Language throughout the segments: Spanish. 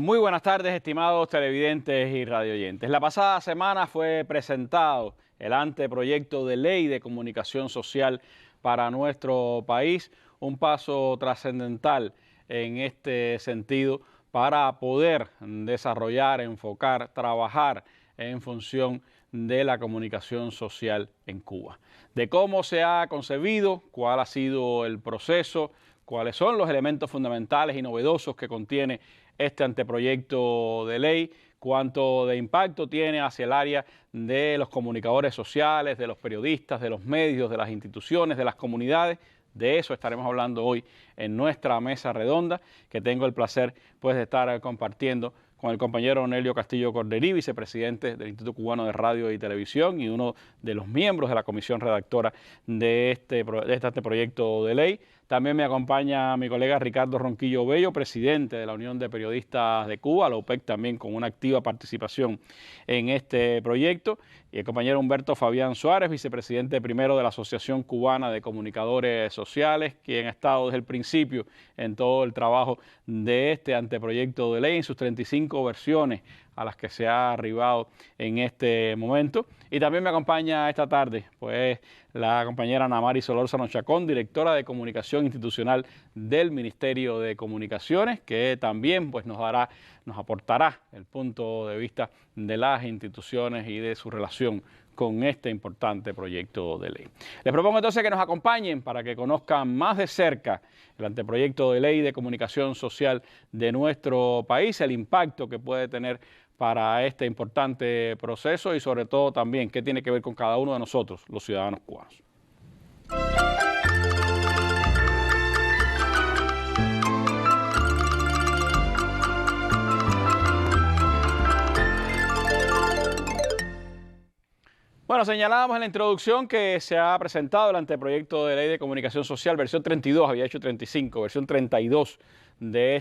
Muy buenas tardes, estimados televidentes y radioyentes. La pasada semana fue presentado el anteproyecto de ley de comunicación social para nuestro país, un paso trascendental en este sentido para poder desarrollar, enfocar, trabajar en función de la comunicación social en Cuba. De cómo se ha concebido, cuál ha sido el proceso, cuáles son los elementos fundamentales y novedosos que contiene este anteproyecto de ley, cuánto de impacto tiene hacia el área de los comunicadores sociales, de los periodistas, de los medios, de las instituciones, de las comunidades. De eso estaremos hablando hoy en nuestra mesa redonda, que tengo el placer pues, de estar compartiendo con el compañero Onelio Castillo Corderí, vicepresidente del Instituto Cubano de Radio y Televisión y uno de los miembros de la comisión redactora de este anteproyecto de ley. También me acompaña mi colega Ricardo Ronquillo Bello, presidente de la Unión de Periodistas de Cuba, la UPEC también con una activa participación en este proyecto, y el compañero Humberto Fabián Suárez, vicepresidente primero de la Asociación Cubana de Comunicadores Sociales, quien ha estado desde el principio en todo el trabajo de este anteproyecto de ley, en sus 35 versiones a las que se ha arribado en este momento. Y también me acompaña esta tarde pues la compañera Namari Solórzano Chacón, directora de Comunicación Institucional del Ministerio de Comunicaciones, que también pues nos aportará el punto de vista de las instituciones y de su relación con este importante proyecto de ley. Les propongo entonces que nos acompañen para que conozcan más de cerca el anteproyecto de ley de comunicación social de nuestro país, el impacto que puede tener para este importante proceso y sobre todo también qué tiene que ver con cada uno de nosotros, los ciudadanos cubanos. Bueno, señalábamos en la introducción que se ha presentado el anteproyecto de ley de comunicación social, versión 32, había hecho 35, versión 32 de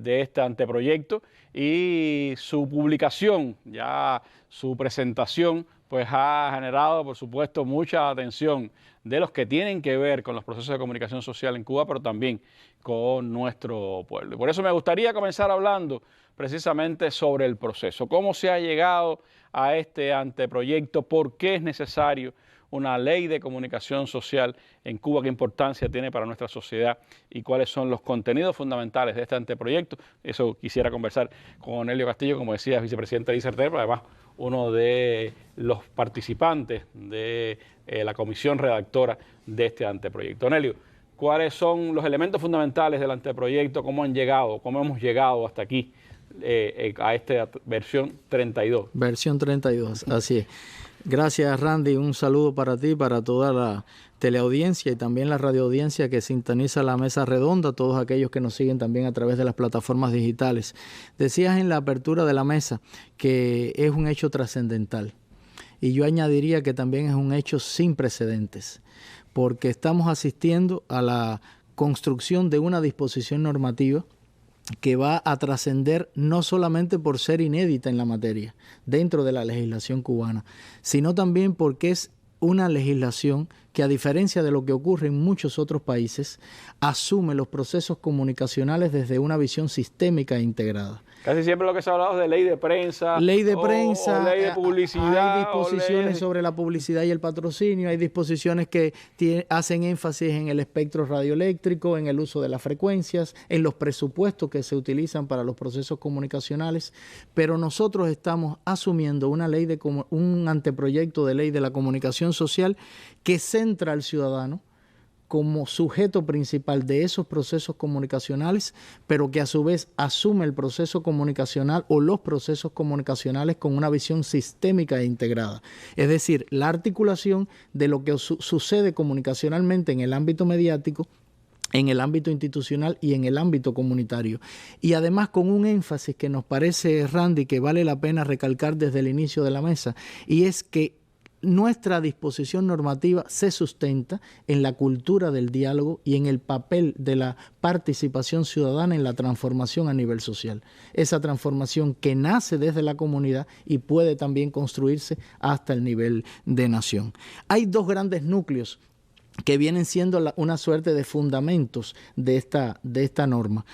este anteproyecto, y su publicación, ya su presentación, pues ha generado, por supuesto, mucha atención de los que tienen que ver con los procesos de comunicación social en Cuba, pero también con nuestro pueblo. Y por eso me gustaría comenzar hablando precisamente sobre el proceso, cómo se ha llegado a este anteproyecto, por qué es necesario una ley de comunicación social en Cuba, qué importancia tiene para nuestra sociedad y cuáles son los contenidos fundamentales de este anteproyecto. Eso quisiera conversar con Onelio Castillo, como decía, vicepresidente de ICERTER, pero además uno de los participantes de la comisión redactora de este anteproyecto. Onelio, ¿cuáles son los elementos fundamentales del anteproyecto? ¿Cómo hemos llegado hasta aquí? A esta versión 32. Versión 32, así es. Gracias, Randy. Un saludo para ti, para toda la teleaudiencia y también la radioaudiencia que sintoniza la mesa redonda, todos aquellos que nos siguen también a través de las plataformas digitales. Decías en la apertura de la mesa que es un hecho trascendental y yo añadiría que también es un hecho sin precedentes, porque estamos asistiendo a la construcción de una disposición normativa que va a trascender no solamente por ser inédita en la materia dentro de la legislación cubana, sino también porque es una legislación que, a diferencia de lo que ocurre en muchos otros países, asume los procesos comunicacionales desde una visión sistémica e integrada. Casi siempre lo que se ha hablado es de ley de prensa, o ley de publicidad. Hay disposiciones sobre la publicidad y el patrocinio, hay disposiciones que hacen énfasis en el espectro radioeléctrico, en el uso de las frecuencias, en los presupuestos que se utilizan para los procesos comunicacionales, pero nosotros estamos asumiendo un anteproyecto de ley de la comunicación social que centra al ciudadano como sujeto principal de esos procesos comunicacionales, pero que a su vez asume el proceso comunicacional o los procesos comunicacionales con una visión sistémica e integrada. Es decir, la articulación de lo que sucede comunicacionalmente en el ámbito mediático, en el ámbito institucional y en el ámbito comunitario. Y además con un énfasis que nos parece, Randy, que vale la pena recalcar desde el inicio de la mesa, y es que nuestra disposición normativa se sustenta en la cultura del diálogo y en el papel de la participación ciudadana en la transformación a nivel social. Esa transformación que nace desde la comunidad y puede también construirse hasta el nivel de nación. Hay dos grandes núcleos que vienen siendo una suerte de fundamentos de esta norma.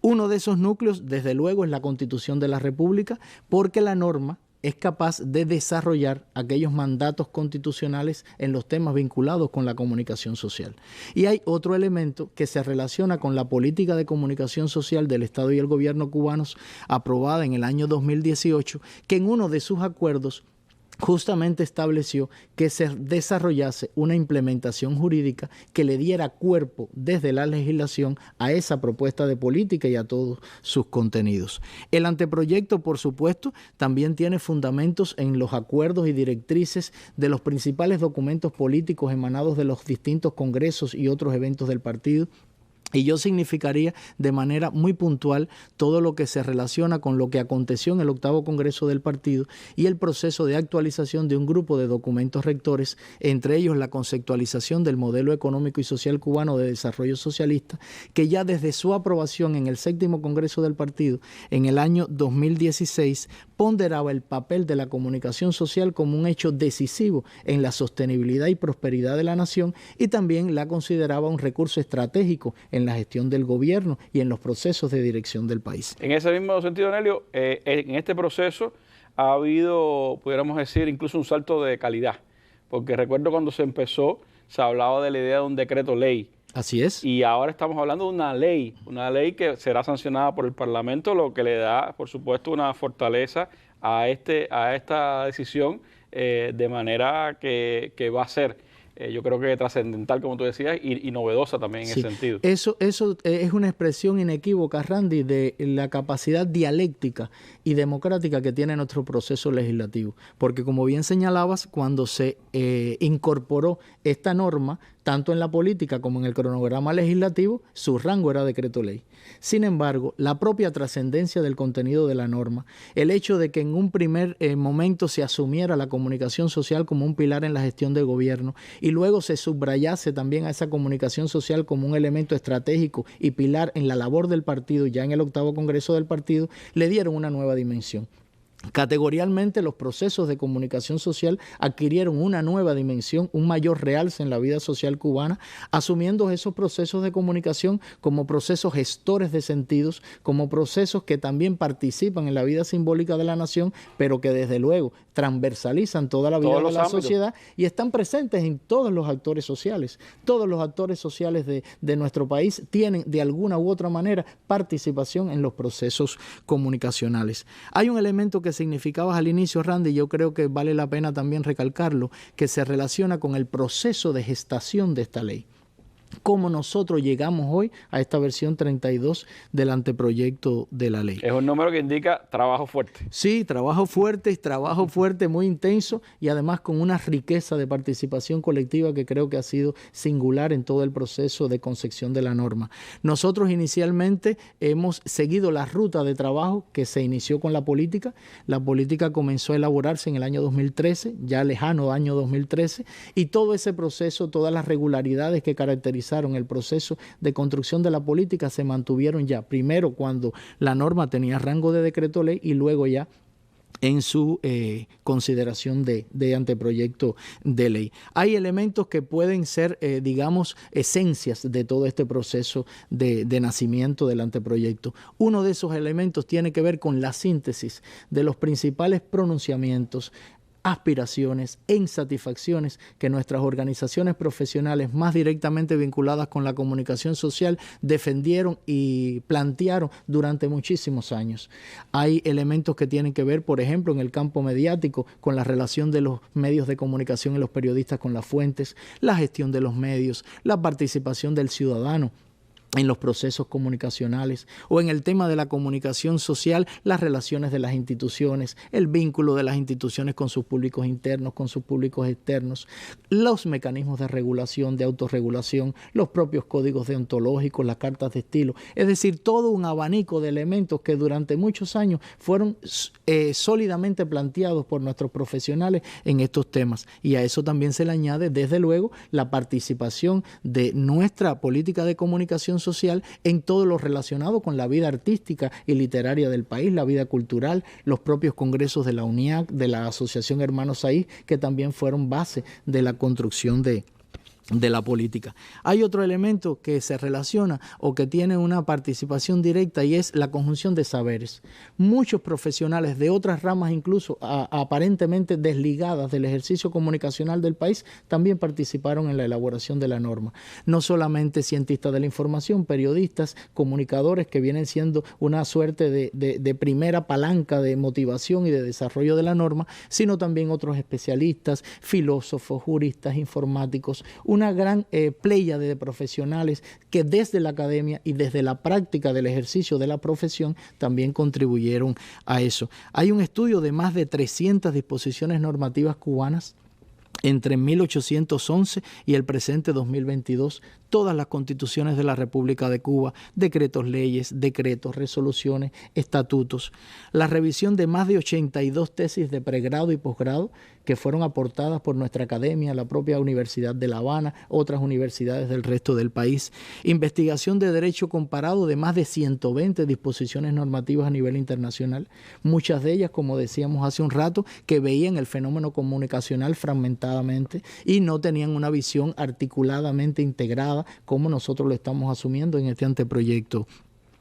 Uno de esos núcleos, desde luego, es la Constitución de la República, porque la norma es capaz de desarrollar aquellos mandatos constitucionales en los temas vinculados con la comunicación social. Y hay otro elemento que se relaciona con la política de comunicación social del Estado y el gobierno cubanos aprobada en el año 2018, que en uno de sus acuerdos justamente estableció que se desarrollase una implementación jurídica que le diera cuerpo desde la legislación a esa propuesta de política y a todos sus contenidos. El anteproyecto, por supuesto, también tiene fundamentos en los acuerdos y directrices de los principales documentos políticos emanados de los distintos congresos y otros eventos del partido. Y yo significaría de manera muy puntual todo lo que se relaciona con lo que aconteció en el 8º Congreso del partido y el proceso de actualización de un grupo de documentos rectores, entre ellos la conceptualización del modelo económico y social cubano de desarrollo socialista, que ya desde su aprobación en el 7º Congreso del partido en el año 2016 ponderaba el papel de la comunicación social como un hecho decisivo en la sostenibilidad y prosperidad de la nación, y también la consideraba un recurso estratégico en la gestión del gobierno y en los procesos de dirección del país. En ese mismo sentido, Nelio, en este proceso ha habido, pudiéramos decir, incluso un salto de calidad, porque recuerdo cuando se empezó, se hablaba de la idea de un decreto ley. Así es. Y ahora estamos hablando de una ley que será sancionada por el Parlamento, lo que le da, por supuesto, una fortaleza a esta decisión, de manera que va a ser, yo creo que trascendental, como tú decías, y novedosa también en ese sentido. Eso es una expresión inequívoca, Randy, de la capacidad dialéctica y democrática que tiene nuestro proceso legislativo. Porque, como bien señalabas, cuando se incorporó esta norma, tanto en la política como en el cronograma legislativo, su rango era decreto ley. Sin embargo, la propia trascendencia del contenido de la norma, el hecho de que en un primer momento se asumiera la comunicación social como un pilar en la gestión del gobierno y luego se subrayase también a esa comunicación social como un elemento estratégico y pilar en la labor del partido ya en el 8º Congreso del partido, le dieron una nueva dimensión. Categorialmente, los procesos de comunicación social adquirieron una nueva dimensión, un mayor realce en la vida social cubana, asumiendo esos procesos de comunicación como procesos gestores de sentidos, como procesos que también participan en la vida simbólica de la nación, pero que desde luego transversalizan toda la vida de la sociedad y están presentes en todos los actores sociales. Todos los actores sociales de nuestro país tienen de alguna u otra manera participación en los procesos comunicacionales. Hay un elemento que significabas al inicio, Randy, yo creo que vale la pena también recalcarlo, que se relaciona con el proceso de gestación de esta ley. Cómo nosotros llegamos hoy a esta versión 32 del anteproyecto de la ley. Es un número que indica trabajo fuerte. Sí, trabajo fuerte, muy intenso y además con una riqueza de participación colectiva que creo que ha sido singular en todo el proceso de concepción de la norma. Nosotros inicialmente hemos seguido la ruta de trabajo que se inició con la política. La política comenzó a elaborarse en el año 2013, ya lejano año 2013, y todo ese proceso, todas las regularidades que caracterizan el proceso de construcción de la política se mantuvieron ya, primero cuando la norma tenía rango de decreto ley y luego ya en su consideración de anteproyecto de ley. Hay elementos que pueden ser, digamos, esencias de todo este proceso de nacimiento del anteproyecto. Uno de esos elementos tiene que ver con la síntesis de los principales pronunciamientos, aspiraciones e insatisfacciones que nuestras organizaciones profesionales más directamente vinculadas con la comunicación social defendieron y plantearon durante muchísimos años. Hay elementos que tienen que ver, por ejemplo, en el campo mediático, con la relación de los medios de comunicación y los periodistas con las fuentes, la gestión de los medios, la participación del ciudadano en los procesos comunicacionales, o en el tema de la comunicación social, las relaciones de las instituciones, el vínculo de las instituciones con sus públicos internos, con sus públicos externos, los mecanismos de regulación, de autorregulación, los propios códigos deontológicos, las cartas de estilo, es decir, todo un abanico de elementos que durante muchos años fueron sólidamente planteados por nuestros profesionales en estos temas, y a eso también se le añade desde luego la participación de nuestra política de comunicación social en todo lo relacionado con la vida artística y literaria del país, la vida cultural, los propios congresos de la UNIAC, de la Asociación Hermanos Ahí, que también fueron base de la construcción de de la política. Hay otro elemento que se relaciona o que tiene una participación directa y es la conjunción de saberes. Muchos profesionales de otras ramas, incluso aparentemente desligadas del ejercicio comunicacional del país, también participaron en la elaboración de la norma. No solamente cientistas de la información, periodistas, comunicadores que vienen siendo una suerte de primera palanca de motivación y de desarrollo de la norma, sino también otros especialistas, filósofos, juristas, informáticos, una gran playa de profesionales que desde la academia y desde la práctica del ejercicio de la profesión también contribuyeron a eso. Hay un estudio de más de 300 disposiciones normativas cubanas entre 1811 y el presente 2022, todas las constituciones de la República de Cuba, decretos, leyes, decretos, resoluciones, estatutos, la revisión de más de 82 tesis de pregrado y posgrado que fueron aportadas por nuestra academia, la propia Universidad de La Habana, otras universidades del resto del país, investigación de derecho comparado de más de 120 disposiciones normativas a nivel internacional, muchas de ellas, como decíamos hace un rato, que veían el fenómeno comunicacional fragmentadamente y no tenían una visión articuladamente integrada como nosotros lo estamos asumiendo en este anteproyecto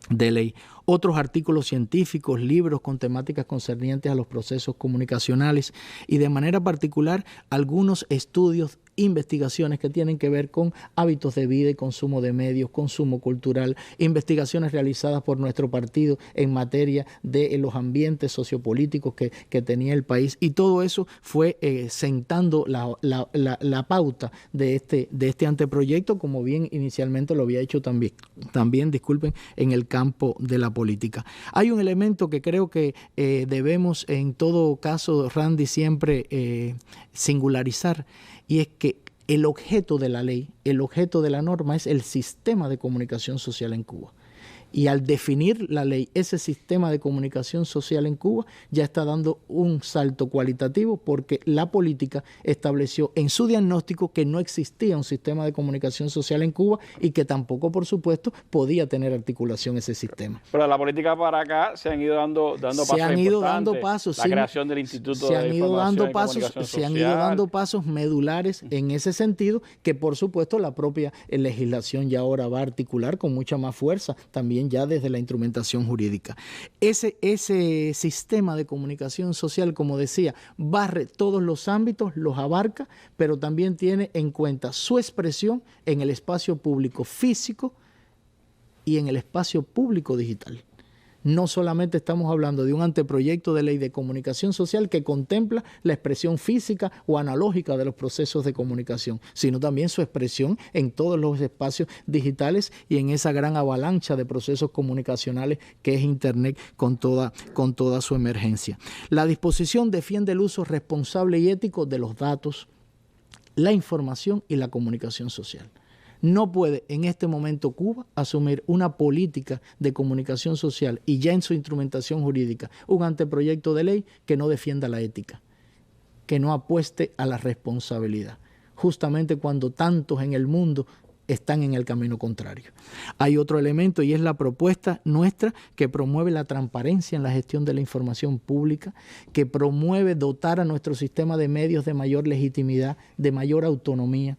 de ley. Otros artículos científicos, libros con temáticas concernientes a los procesos comunicacionales y de manera particular algunos estudios, investigaciones que tienen que ver con hábitos de vida y consumo de medios, consumo cultural, investigaciones realizadas por nuestro partido en materia de los ambientes sociopolíticos que tenía el país, y todo eso fue sentando la pauta de este anteproyecto, como bien inicialmente lo había hecho también disculpen, en el campo de la política. Hay un elemento que creo que debemos en todo caso, Randy, siempre singularizar, y es que el objeto de la ley, el objeto de la norma es el sistema de comunicación social en Cuba. Y al definir la ley, ese sistema de comunicación social en Cuba ya está dando un salto cualitativo, porque la política estableció en su diagnóstico que no existía un sistema de comunicación social en Cuba y que tampoco, por supuesto, podía tener articulación ese sistema. Pero de la política para acá se han ido dando pasos se han ido dando pasos. La creación del Instituto de Información y Comunicación Social. Se han ido dando pasos medulares en ese sentido, que por supuesto la propia legislación ya ahora va a articular con mucha más fuerza, también ya desde la instrumentación jurídica. Ese sistema de comunicación social, como decía, barre todos los ámbitos, los abarca, pero también tiene en cuenta su expresión en el espacio público físico y en el espacio público digital. No solamente estamos hablando de un anteproyecto de ley de comunicación social que contempla la expresión física o analógica de los procesos de comunicación, sino también su expresión en todos los espacios digitales y en esa gran avalancha de procesos comunicacionales que es Internet con toda su emergencia. La disposición defiende el uso responsable y ético de los datos, la información y la comunicación social. No puede en este momento Cuba asumir una política de comunicación social y ya en su instrumentación jurídica un anteproyecto de ley que no defienda la ética, que no apueste a la responsabilidad, justamente cuando tantos en el mundo están en el camino contrario. Hay otro elemento y es la propuesta nuestra que promueve la transparencia en la gestión de la información pública, que promueve dotar a nuestro sistema de medios de mayor legitimidad, de mayor autonomía,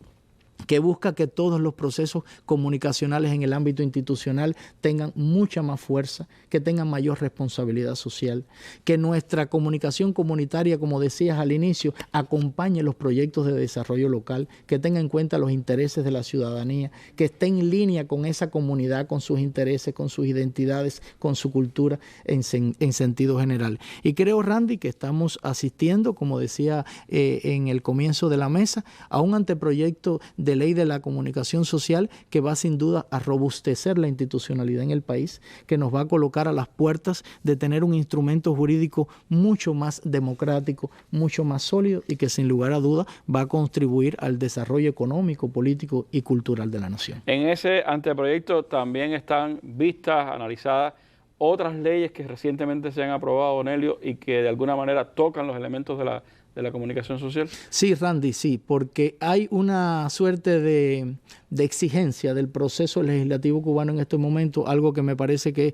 que busca que todos los procesos comunicacionales en el ámbito institucional tengan mucha más fuerza, que tengan mayor responsabilidad social, que nuestra comunicación comunitaria, como decías al inicio, acompañe los proyectos de desarrollo local, que tenga en cuenta los intereses de la ciudadanía, que esté en línea con esa comunidad, con sus intereses, con sus identidades, con su cultura en sentido general. Y creo, Randy, que estamos asistiendo, como decía en el comienzo de la mesa, a un anteproyecto de ley de la comunicación social que va sin duda a robustecer la institucionalidad en el país, que nos va a colocar a las puertas de tener un instrumento jurídico mucho más democrático, mucho más sólido y que sin lugar a duda va a contribuir al desarrollo económico, político y cultural de la nación. En ese anteproyecto también están vistas, analizadas otras leyes que recientemente se han aprobado, Onelio, y que de alguna manera tocan los elementos de la comunicación social. Sí, Randy, sí, porque hay una suerte de de exigencia del proceso legislativo cubano en este momento, algo que me parece que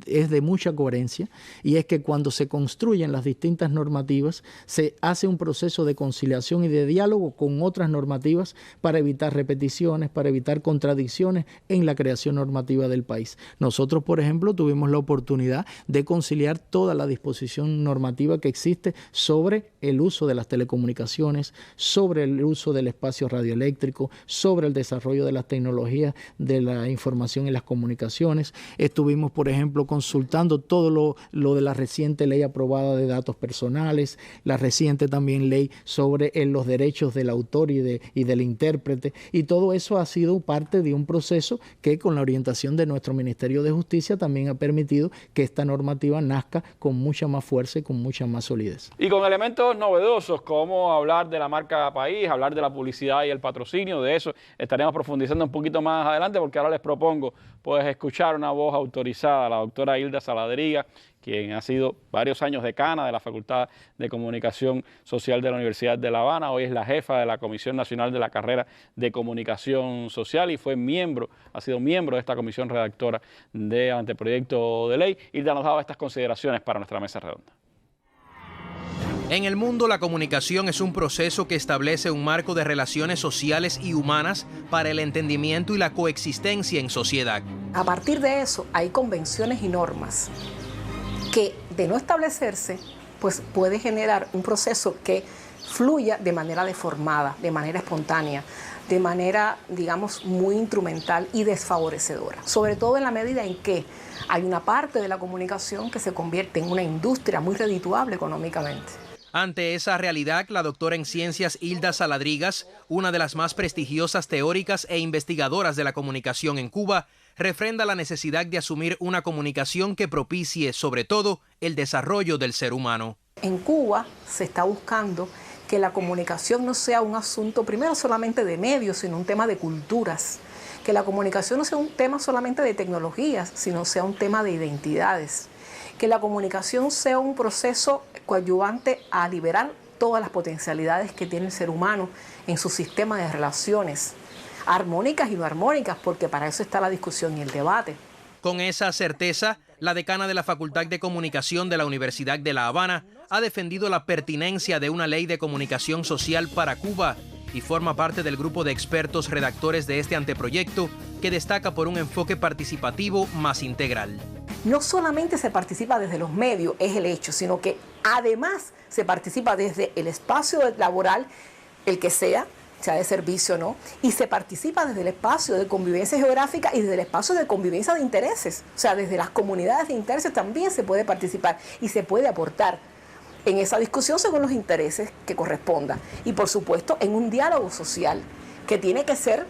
es de mucha coherencia, y es que cuando se construyen las distintas normativas, se hace un proceso de conciliación y de diálogo con otras normativas para evitar repeticiones, para evitar contradicciones en la creación normativa del país. Nosotros, por ejemplo, tuvimos la oportunidad de conciliar toda la disposición normativa que existe sobre el uso de las telecomunicaciones, sobre el uso del espacio radioeléctrico, sobre el desarrollo de las tecnologías de la información y las comunicaciones. Estuvimos, por ejemplo, consultando todo lo de la reciente ley aprobada de datos personales, la reciente también ley sobre los derechos del autor y del intérprete, y todo eso ha sido parte de un proceso que con la orientación de nuestro Ministerio de Justicia también ha permitido que esta normativa nazca con mucha más fuerza y con mucha más solidez. Y con elementos novedosos como hablar de la marca país, hablar de la publicidad y el patrocinio, de eso estaremos profundizando un poquito más adelante, porque ahora les propongo pues escuchar una voz autorizada, la doctora Hilda Saladrigas, quien ha sido varios años decana de la Facultad de Comunicación Social de la Universidad de La Habana. Hoy es la jefa de la Comisión Nacional de la Carrera de Comunicación Social y ha sido miembro de esta comisión redactora de anteproyecto de ley. Hilda nos daba estas consideraciones para nuestra mesa redonda. En el mundo, la comunicación es un proceso que establece un marco de relaciones sociales y humanas para el entendimiento y la coexistencia en sociedad. A partir de eso, hay convenciones y normas que, de no establecerse, pues puede generar un proceso que fluya de manera deformada, de manera espontánea, de manera, digamos, muy instrumental y desfavorecedora. Sobre todo en la medida en que hay una parte de la comunicación que se convierte en una industria muy redituable económicamente. Ante esa realidad, la doctora en ciencias Hilda Saladrigas, una de las más prestigiosas teóricas e investigadoras de la comunicación en Cuba, refrenda la necesidad de asumir una comunicación que propicie, sobre todo, el desarrollo del ser humano. En Cuba se está buscando que la comunicación no sea un asunto, primero, solamente de medios, sino un tema de culturas. Que la comunicación no sea un tema solamente de tecnologías, sino sea un tema de identidades. Que la comunicación sea un proceso coadyuvante a liberar todas las potencialidades que tiene el ser humano en su sistema de relaciones, armónicas y no armónicas, porque para eso está la discusión y el debate. Con esa certeza, la decana de la Facultad de Comunicación de la Universidad de La Habana ha defendido la pertinencia de una ley de comunicación social para Cuba y forma parte del grupo de expertos redactores de este anteproyecto, que destaca por un enfoque participativo más integral. No solamente se participa desde los medios, es el hecho, sino que además se participa desde el espacio laboral, el que sea de servicio o no, y se participa desde el espacio de convivencia geográfica y desde el espacio de convivencia de intereses. O sea, desde las comunidades de intereses también se puede participar y se puede aportar en esa discusión según los intereses que corresponda. Y por supuesto en un diálogo social que tiene que ser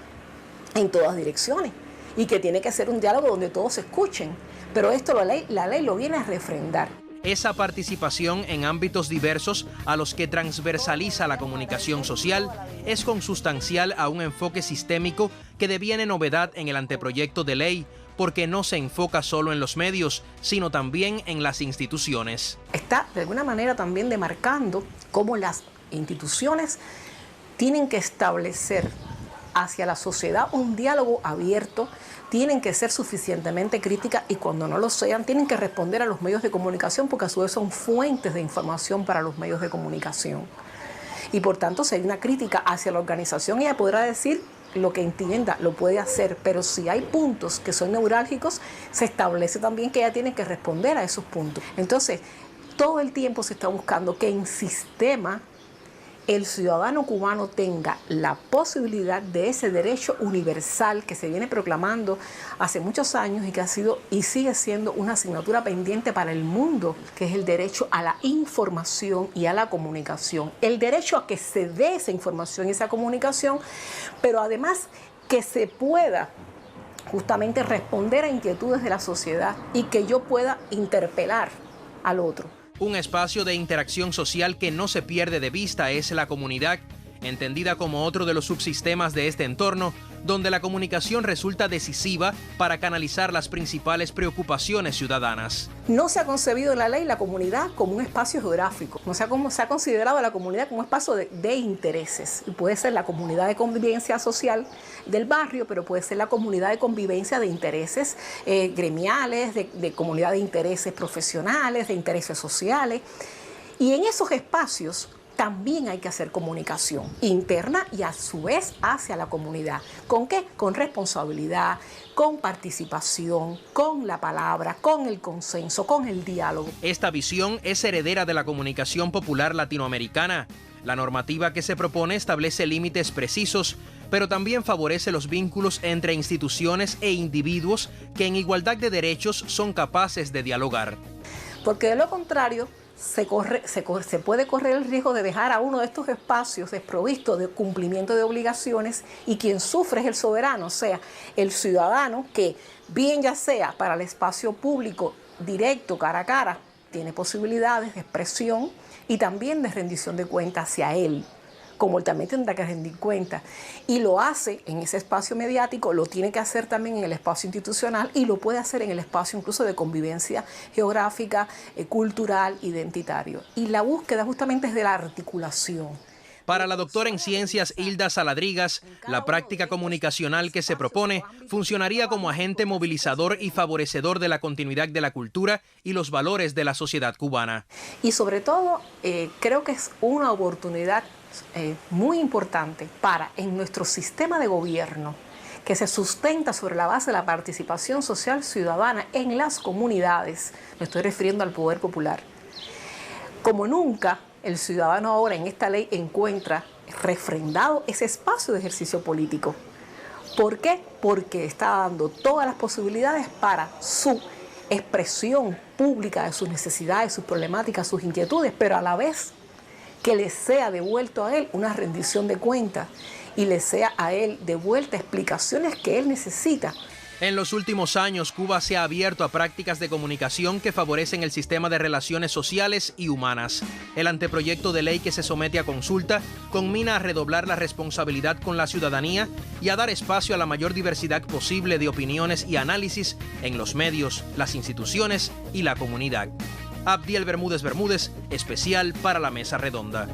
en todas direcciones y que tiene que ser un diálogo donde todos se escuchen. Pero esto la ley lo viene a refrendar. Esa participación en ámbitos diversos a los que transversaliza la comunicación social es consustancial a un enfoque sistémico que deviene novedad en el anteproyecto de ley, porque no se enfoca solo en los medios, sino también en las instituciones. Está de alguna manera también demarcando cómo las instituciones tienen que establecer hacia la sociedad un diálogo abierto, tienen que ser suficientemente críticas y cuando no lo sean tienen que responder a los medios de comunicación, porque a su vez son fuentes de información para los medios de comunicación. Y por tanto, si hay una crítica hacia la organización, ella podrá decir lo que entienda, lo puede hacer, pero si hay puntos que son neurálgicos, se establece también que ella tiene que responder a esos puntos. Entonces, todo el tiempo se está buscando que en sistema el ciudadano cubano tenga la posibilidad de ese derecho universal que se viene proclamando hace muchos años y que ha sido y sigue siendo una asignatura pendiente para el mundo, que es el derecho a la información y a la comunicación. El derecho a que se dé esa información y esa comunicación, pero además que se pueda justamente responder a inquietudes de la sociedad y que yo pueda interpelar al otro. Un espacio de interacción social que no se pierde de vista es la comunidad, entendida como otro de los subsistemas de este entorno, donde la comunicación resulta decisiva para canalizar las principales preocupaciones ciudadanas. No se ha concebido en la ley la comunidad como un espacio geográfico, no se ha considerado a la comunidad como un espacio de intereses. Y puede ser la comunidad de convivencia social del barrio, pero puede ser la comunidad de convivencia de intereses gremiales, de comunidad de intereses profesionales, de intereses sociales. Y en esos espacios también hay que hacer comunicación interna y a su vez hacia la comunidad. ¿Con qué? Con responsabilidad, con participación, con la palabra, con el consenso, con el diálogo. Esta visión es heredera de la comunicación popular latinoamericana. La normativa que se propone establece límites precisos, pero también favorece los vínculos entre instituciones e individuos que en igualdad de derechos son capaces de dialogar. Porque de lo contrario, se puede correr el riesgo de dejar a uno de estos espacios desprovisto de cumplimiento de obligaciones, y quien sufre es el soberano, o sea, el ciudadano que, bien ya sea para el espacio público directo, cara a cara, tiene posibilidades de expresión y también de rendición de cuentas hacia él, como él también tendrá que rendir cuentas. Y lo hace en ese espacio mediático, lo tiene que hacer también en el espacio institucional y lo puede hacer en el espacio incluso de convivencia geográfica, cultural, identitario. Y la búsqueda justamente es de la articulación. Para la doctora en ciencias Hilda Saladrigas, la práctica comunicacional que se propone funcionaría como agente movilizador y favorecedor de la continuidad de la cultura y los valores de la sociedad cubana. Y sobre todo, creo que es una oportunidad muy importante para, en nuestro sistema de gobierno, que se sustenta sobre la base de la participación social ciudadana en las comunidades, me estoy refiriendo al poder popular. Como nunca, el ciudadano ahora en esta ley encuentra refrendado ese espacio de ejercicio político. ¿Por qué? Porque está dando todas las posibilidades para su expresión pública de sus necesidades, sus problemáticas, sus inquietudes, pero a la vez que le sea devuelto a él una rendición de cuentas y le sea a él devuelta explicaciones que él necesita. En los últimos años, Cuba se ha abierto a prácticas de comunicación que favorecen el sistema de relaciones sociales y humanas. El anteproyecto de ley que se somete a consulta conmina a redoblar la responsabilidad con la ciudadanía y a dar espacio a la mayor diversidad posible de opiniones y análisis en los medios, las instituciones y la comunidad. Abdiel Bermúdez, especial para la Mesa Redonda.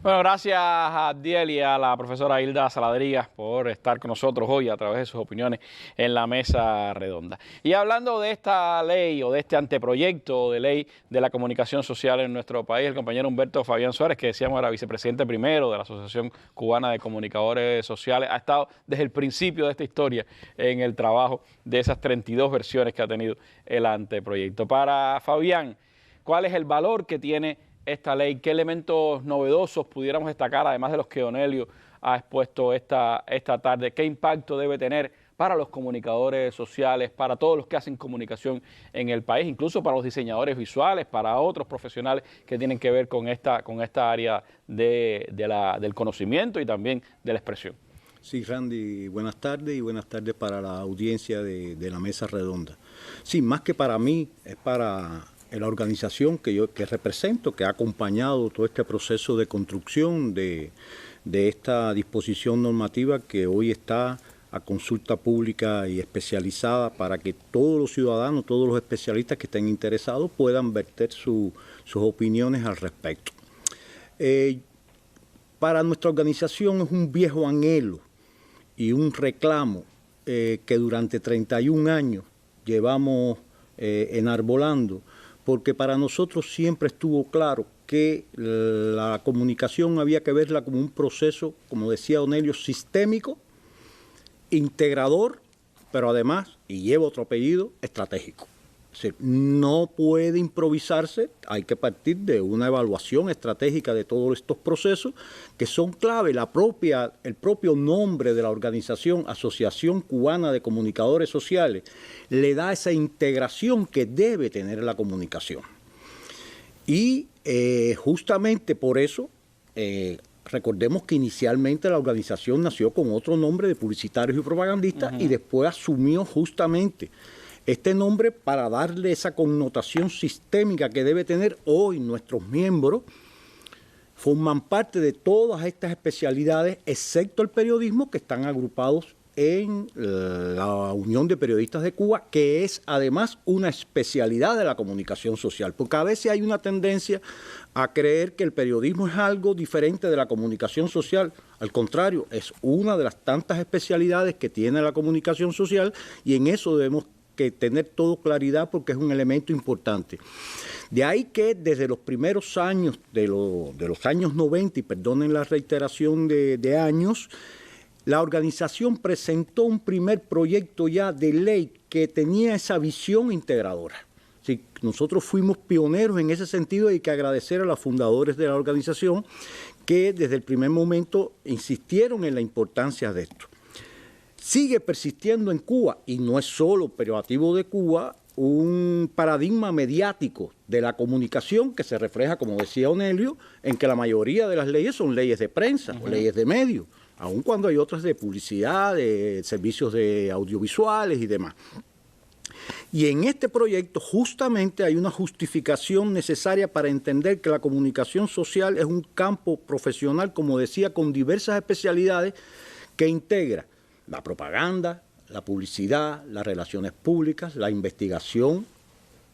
Bueno, gracias a Abdiel y a la profesora Hilda Saladrigas por estar con nosotros hoy a través de sus opiniones en la Mesa Redonda. Y hablando de esta ley o de este anteproyecto de ley de la comunicación social en nuestro país, el compañero Humberto Fabián Suárez, que decíamos era vicepresidente primero de la Asociación Cubana de Comunicadores Sociales, ha estado desde el principio de esta historia en el trabajo de esas 32 versiones que ha tenido el anteproyecto. Para Fabián, ¿cuál es el valor que tiene esta ley? ¿Qué elementos novedosos pudiéramos destacar, además de los que Onelio ha expuesto esta tarde? ¿Qué impacto debe tener para los comunicadores sociales, para todos los que hacen comunicación en el país, incluso para los diseñadores visuales, para otros profesionales que tienen que ver con esta área del conocimiento y también de la expresión? Sí, Randy, buenas tardes y buenas tardes para la audiencia de la Mesa Redonda. Sí, más que para mí, es para la organización que represento, que ha acompañado todo este proceso de construcción de esta disposición normativa que hoy está a consulta pública y especializada para que todos los ciudadanos, todos los especialistas que estén interesados puedan verter sus opiniones al respecto. Para nuestra organización es un viejo anhelo y un reclamo que durante 31 años llevamos enarbolando, porque para nosotros siempre estuvo claro que la comunicación había que verla como un proceso, como decía Onelio, sistémico, integrador, pero además, y lleva otro apellido, estratégico. Es decir, no puede improvisarse, hay que partir de una evaluación estratégica de todos estos procesos que son clave. El propio nombre de la organización, Asociación Cubana de Comunicadores Sociales, le da esa integración que debe tener la comunicación. Y justamente por eso, recordemos que inicialmente la organización nació con otro nombre de Publicitarios y Propagandistas y después asumió justamente este nombre para darle esa connotación sistémica que debe tener hoy. Nuestros miembros forman parte de todas estas especialidades, excepto el periodismo, que están agrupados en la Unión de Periodistas de Cuba, que es además una especialidad de la comunicación social, porque a veces hay una tendencia a creer que el periodismo es algo diferente de la comunicación social. Al contrario, es una de las tantas especialidades que tiene la comunicación social y en eso debemos que tener todo claridad porque es un elemento importante. De ahí que desde los primeros años, de los años 90, y perdonen la reiteración de años, la organización presentó un primer proyecto ya de ley que tenía esa visión integradora. Sí, nosotros fuimos pioneros en ese sentido y hay que agradecer a los fundadores de la organización que desde el primer momento insistieron en la importancia de esto. Sigue persistiendo en Cuba, y no es solo prerrogativo de Cuba, un paradigma mediático de la comunicación que se refleja, como decía Onelio, en que la mayoría de las leyes son leyes de prensa o leyes de medios, aun cuando hay otras de publicidad, de servicios de audiovisuales y demás. Y en este proyecto justamente hay una justificación necesaria para entender que la comunicación social es un campo profesional, como decía, con diversas especialidades que integra la propaganda, la publicidad, las relaciones públicas, la investigación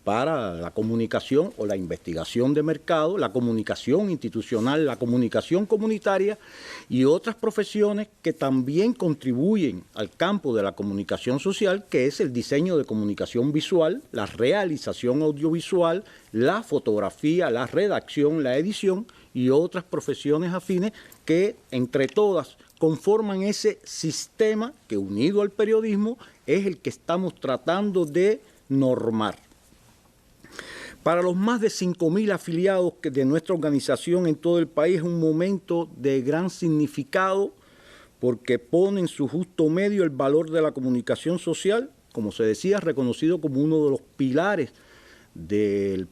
para la comunicación o la investigación de mercado, la comunicación institucional, la comunicación comunitaria y otras profesiones que también contribuyen al campo de la comunicación social, que es el diseño de comunicación visual, la realización audiovisual, la fotografía, la redacción, la edición y otras profesiones afines que entre todas conforman ese sistema que, unido al periodismo, es el que estamos tratando de normar. Para los más de 5.000 afiliados de nuestra organización en todo el país es un momento de gran significado porque pone en su justo medio el valor de la comunicación social, como se decía, reconocido como uno de los pilares de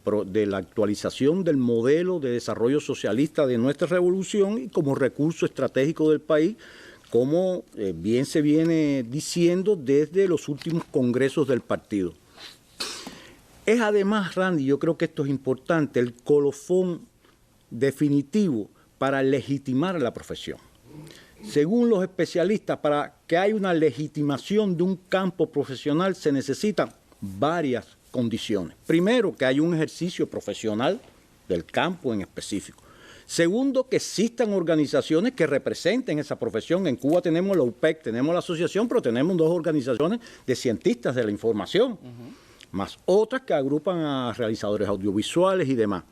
la actualización del modelo de desarrollo socialista de nuestra revolución y como recurso estratégico del país, como bien se viene diciendo desde los últimos congresos del partido. Es además, Randy, yo creo que esto es importante, el colofón definitivo para legitimar la profesión. Según los especialistas, para que haya una legitimación de un campo profesional se necesitan varias condiciones. Primero, que haya un ejercicio profesional del campo en específico. Segundo, que existan organizaciones que representen esa profesión. En Cuba tenemos la UPEC, tenemos la asociación, pero tenemos 2 organizaciones de cientistas de la información, más otras que agrupan a realizadores audiovisuales y demás.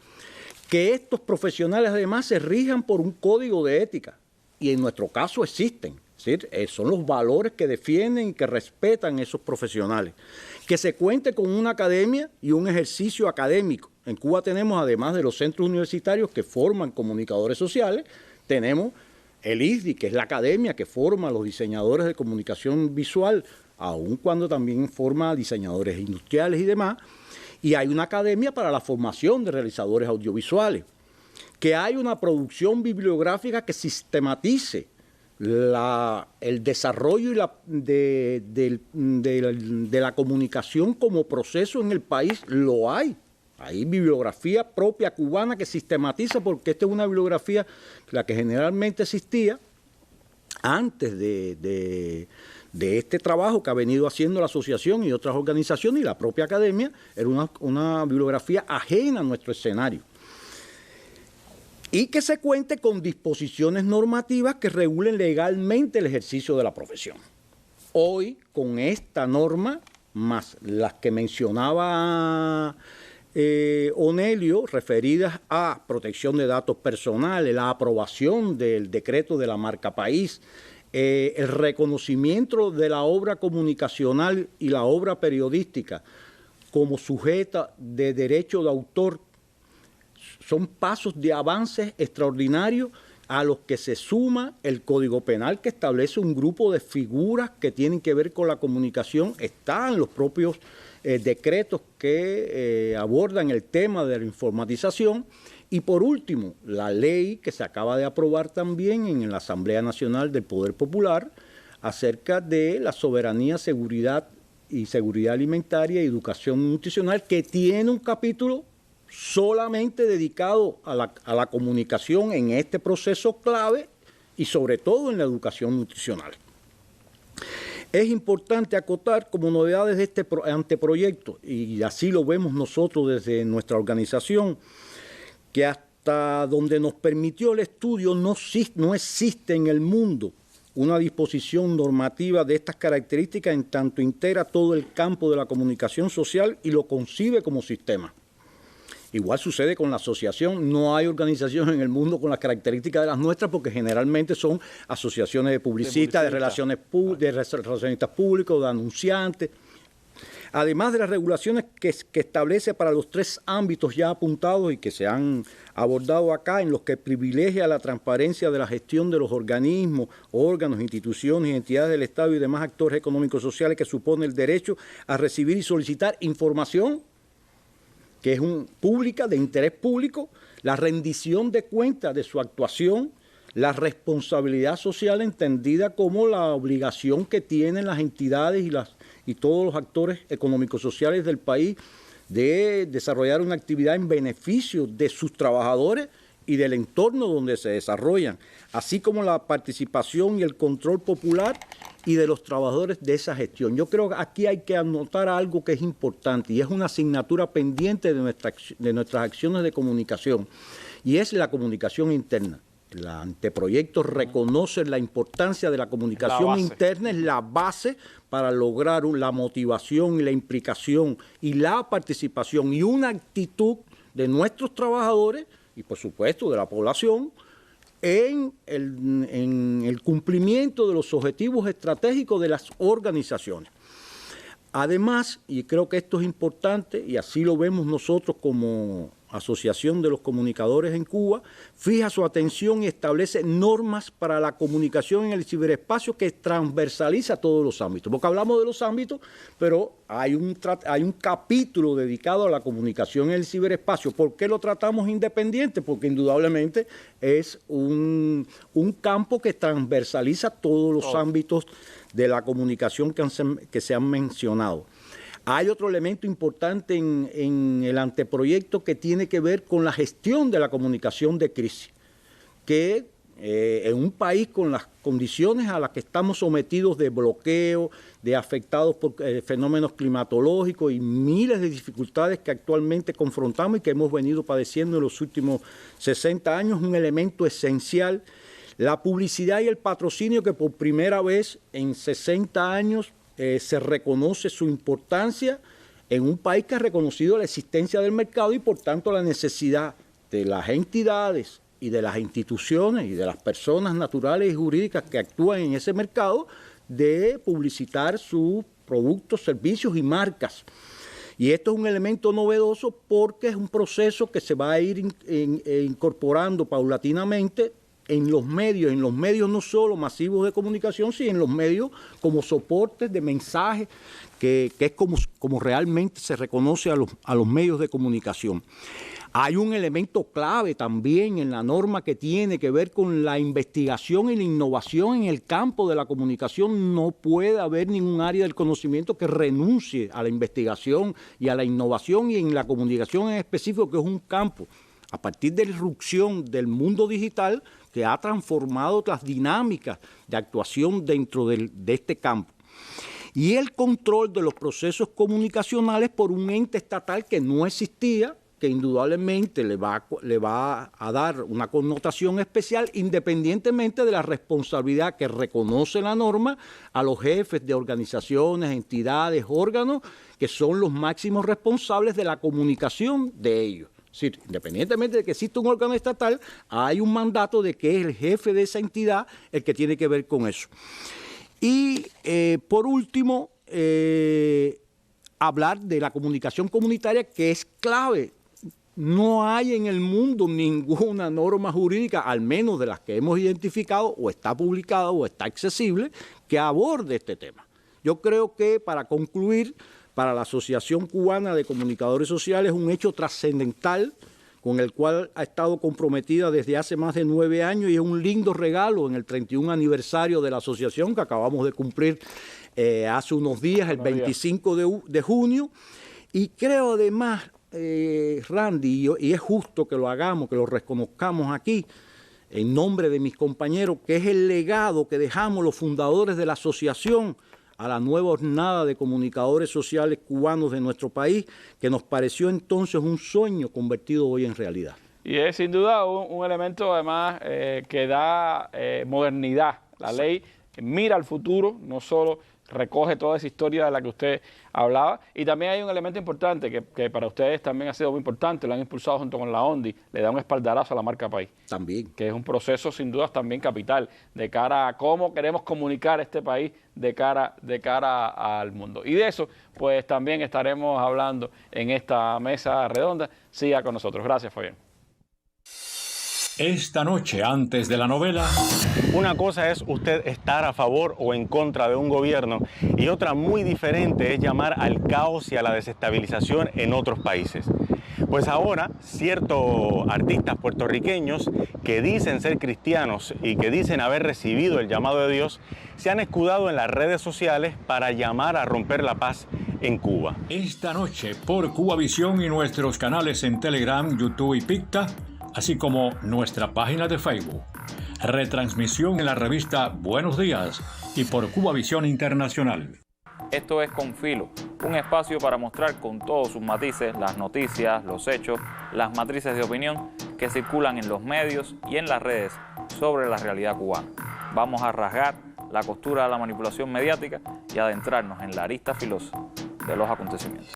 Que estos profesionales además se rijan por un código de ética, y en nuestro caso existen. ¿Sí? Son los valores que defienden y que respetan esos profesionales. Que se cuente con una academia y un ejercicio académico. En Cuba tenemos, además de los centros universitarios que forman comunicadores sociales, tenemos el ISDI, que es la academia que forma a los diseñadores de comunicación visual, aun cuando también forma a diseñadores industriales y demás. Y hay una academia para la formación de realizadores audiovisuales. Que hay una producción bibliográfica que sistematice el desarrollo de la comunicación como proceso en el país. Lo hay. Hay bibliografía propia cubana que sistematiza, porque esta es una bibliografía, la que generalmente existía antes de este trabajo que ha venido haciendo la asociación y otras organizaciones y la propia academia, era una bibliografía ajena a nuestro escenario. Y que se cuente con disposiciones normativas que regulen legalmente el ejercicio de la profesión. Hoy, con esta norma, más las que mencionaba Onelio, referidas a protección de datos personales, la aprobación del decreto de la marca país, el reconocimiento de la obra comunicacional y la obra periodística como sujeta de derecho de autor son pasos de avances extraordinarios a los que se suma el Código Penal, que establece un grupo de figuras que tienen que ver con la comunicación. Están los propios decretos que abordan el tema de la informatización. Y por último, la ley que se acaba de aprobar también en la Asamblea Nacional del Poder Popular acerca de la soberanía, seguridad alimentaria y educación nutricional, que tiene un capítulo solamente dedicado a la comunicación en este proceso clave y sobre todo en la educación nutricional. Es importante acotar como novedades de este anteproyecto, y así lo vemos nosotros desde nuestra organización, que hasta donde nos permitió el estudio no existe en el mundo una disposición normativa de estas características, en tanto integra todo el campo de la comunicación social y lo concibe como sistema. Igual sucede con la asociación. No hay organización en el mundo con las características de las nuestras, porque generalmente son asociaciones de publicistas, de relacionistas públicos, de anunciantes. Además de las regulaciones que establece para los 3 ámbitos ya apuntados y que se han abordado acá, en los que privilegia la transparencia de la gestión de los organismos, órganos, instituciones y entidades del Estado y demás actores económicos sociales, que supone el derecho a recibir y solicitar información que es pública, de interés público, la rendición de cuentas de su actuación, la responsabilidad social entendida como la obligación que tienen las entidades y todos los actores económicos sociales del país de desarrollar una actividad en beneficio de sus trabajadores y del entorno donde se desarrollan, así como la participación y el control popular y de los trabajadores de esa gestión. Yo creo que aquí hay que anotar algo que es importante y es una asignatura pendiente de nuestras acciones de comunicación, y es la comunicación interna. El anteproyecto reconoce la importancia de la comunicación interna, es la base para lograr la motivación y la implicación y la participación y una actitud de nuestros trabajadores y por supuesto de la población en el cumplimiento de los objetivos estratégicos de las organizaciones. Además, y creo que esto es importante, y así lo vemos nosotros como Asociación de los Comunicadores en Cuba, fija su atención y establece normas para la comunicación en el ciberespacio que transversaliza todos los ámbitos. Porque hablamos de los ámbitos, pero hay un capítulo dedicado a la comunicación en el ciberespacio. ¿Por qué lo tratamos independiente? Porque indudablemente es un campo que transversaliza todos los ámbitos de la comunicación que se han mencionado. Hay otro elemento importante en el anteproyecto que tiene que ver con la gestión de la comunicación de crisis, que en un país con las condiciones a las que estamos sometidos de bloqueo, de afectados por fenómenos climatológicos y miles de dificultades que actualmente confrontamos y que hemos venido padeciendo en los últimos 60 años, un elemento esencial, la publicidad y el patrocinio, que por primera vez en 60 años se reconoce su importancia en un país que ha reconocido la existencia del mercado y por tanto la necesidad de las entidades y de las instituciones y de las personas naturales y jurídicas que actúan en ese mercado de publicitar sus productos, servicios y marcas. Y esto es un elemento novedoso porque es un proceso que se va a ir incorporando paulatinamente en los medios no solo masivos de comunicación, sino en los medios como soportes de mensajes, que es como realmente se reconoce a los medios de comunicación. Hay un elemento clave también en la norma que tiene que ver con la investigación y la innovación en el campo de la comunicación. No puede haber ningún área del conocimiento que renuncie a la investigación y a la innovación, y en la comunicación en específico, que es un campo a partir de la irrupción del mundo digital que ha transformado las dinámicas de actuación dentro de este campo. Y el control de los procesos comunicacionales por un ente estatal que no existía, que indudablemente le va a dar una connotación especial, independientemente de la responsabilidad que reconoce la norma a los jefes de organizaciones, entidades, órganos, que son los máximos responsables de la comunicación de ellos. Es decir, independientemente de que exista un órgano estatal, hay un mandato de que es el jefe de esa entidad el que tiene que ver con eso. Y por último, hablar de la comunicación comunitaria, que es clave. No hay en el mundo ninguna norma jurídica, al menos de las que hemos identificado, o está publicada o está accesible, que aborde este tema. Yo creo que, para concluir, para la Asociación Cubana de Comunicadores Sociales, un hecho trascendental con el cual ha estado comprometida desde hace más de 9 años, y es un lindo regalo en el 31 aniversario de la asociación que acabamos de cumplir hace unos días, el 25 de junio, y creo además, Randy, y es justo que lo hagamos, que lo reconozcamos aquí, en nombre de mis compañeros, que es el legado que dejamos los fundadores de la asociación a la nueva jornada de comunicadores sociales cubanos de nuestro país, que nos pareció entonces un sueño convertido hoy en realidad. Y es sin duda un elemento además que da modernidad. La ley mira al futuro, no solo recoge toda esa historia de la que usted hablaba, y también hay un elemento importante que para ustedes también ha sido muy importante, lo han impulsado junto con la ONDI, le da un espaldarazo a la marca País. También. Que es un proceso sin dudas también capital de cara a cómo queremos comunicar este país de cara al mundo. Y de eso pues también estaremos hablando en esta mesa redonda. Siga con nosotros. Gracias, Fabián. Esta noche, antes de la novela... Una cosa es usted estar a favor o en contra de un gobierno, y otra muy diferente es llamar al caos y a la desestabilización en otros países. Pues ahora, ciertos artistas puertorriqueños que dicen ser cristianos y que dicen haber recibido el llamado de Dios, se han escudado en las redes sociales para llamar a romper la paz en Cuba. Esta noche, por Cubavisión y nuestros canales en Telegram, YouTube y Picta, así como nuestra página de Facebook. Retransmisión en la revista Buenos Días y por Cubavisión Internacional. Esto es Con Filo, un espacio para mostrar con todos sus matices las noticias, los hechos, las matrices de opinión que circulan en los medios y en las redes sobre la realidad cubana. Vamos a rasgar la costura de la manipulación mediática y adentrarnos en la arista filosa de los acontecimientos.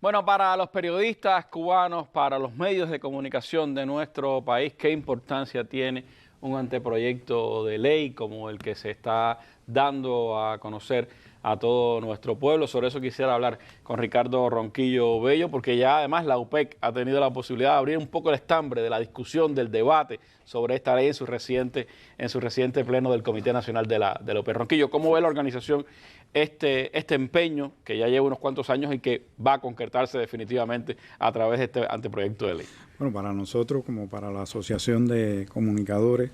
Bueno, para los periodistas cubanos, para los medios de comunicación de nuestro país, ¿qué importancia tiene un anteproyecto de ley como el que se está dando a conocer a todo nuestro pueblo? Sobre eso quisiera hablar con Ricardo Ronquillo Bello, porque ya además la UPEC ha tenido la posibilidad de abrir un poco el estambre de la discusión, del debate sobre esta ley en su reciente pleno del Comité Nacional de la UPEC. Ronquillo, ¿cómo ve la organización este empeño que ya lleva unos cuantos años y que va a concretarse definitivamente a través de este anteproyecto de ley? Bueno, para nosotros, como para la Asociación de Comunicadores,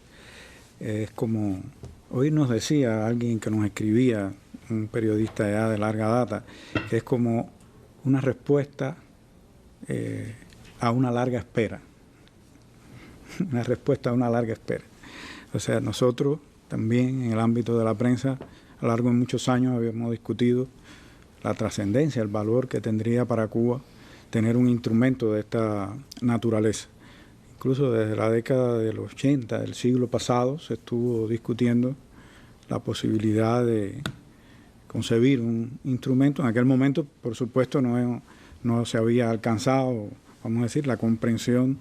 es como, hoy nos decía alguien que nos escribía, un periodista ya de larga data, que es como una respuesta a una larga espera. Una respuesta a una larga espera. O sea, nosotros también en el ámbito de la prensa, a lo largo de muchos años habíamos discutido la trascendencia, el valor que tendría para Cuba tener un instrumento de esta naturaleza. Incluso desde la década de los 80 del siglo pasado se estuvo discutiendo la posibilidad de concebir un instrumento. En aquel momento, por supuesto, no se había alcanzado, vamos a decir, la comprensión